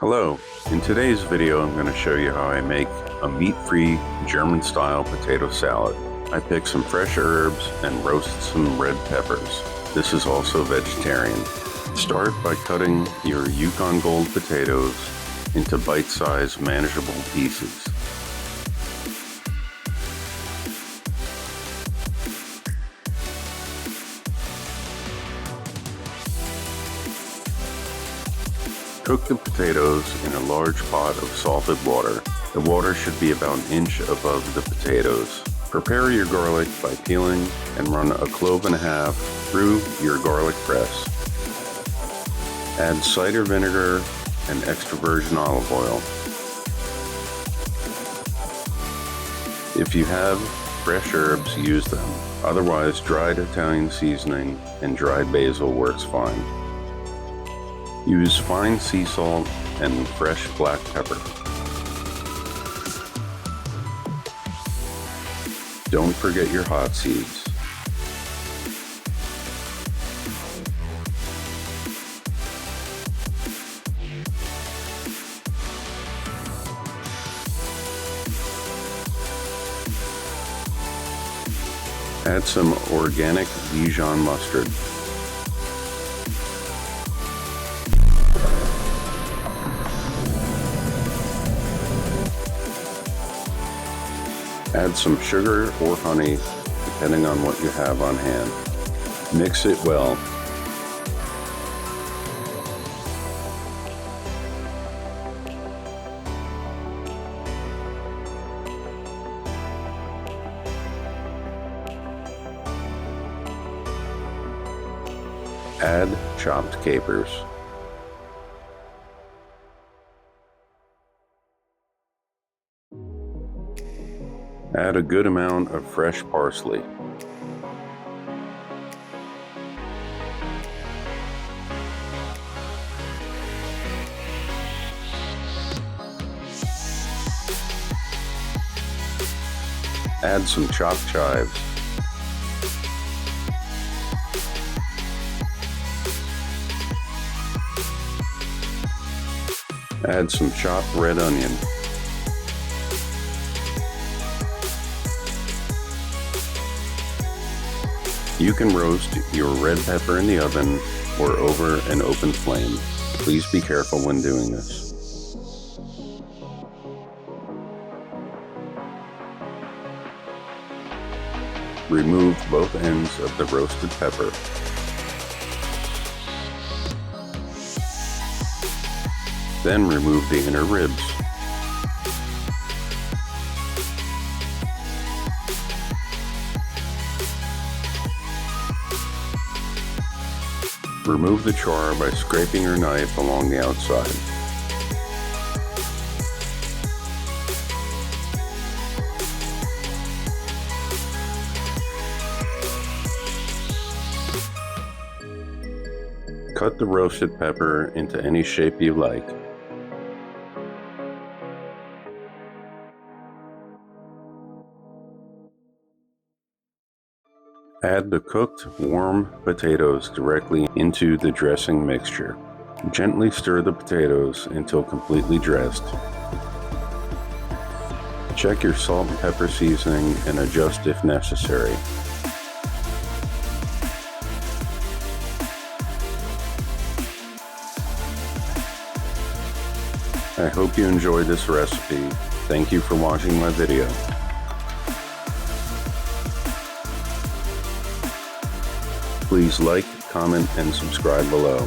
Hello, in today's video I'm going to show you how I make a meat-free German-style potato salad. I picked some fresh herbs and roasted some red peppers. This is also vegetarian. Start by cutting your Yukon Gold potatoes into bite-sized manageable pieces. Cook the potatoes in a large pot of salted water. The water should be about an inch above the potatoes. Prepare your garlic by peeling and run a clove and a half through your garlic press. Add cider vinegar and extra virgin olive oil. If you have fresh herbs, use them. Otherwise, dried Italian seasoning and dried basil works fine. Use fine sea salt and fresh black pepper. Don't forget your hot seeds. Add some organic Dijon mustard. Add some sugar or honey, depending on what you have on hand. Mix it well. Add chopped capers. Add a good amount of fresh parsley. Add some chopped chives. Add some chopped red onion. You can roast your red pepper in the oven or over an open flame. Please be careful when doing this. Remove both ends of the roasted pepper. Then remove the inner ribs. Remove the char by scraping your knife along the outside. Cut the roasted pepper into any shape you like. Add the cooked, warm potatoes directly into the dressing mixture. Gently stir the potatoes until completely dressed. Check your salt and pepper seasoning and adjust if necessary. I hope you enjoyed this recipe. Thank you for watching my video. Please like, comment, and subscribe below.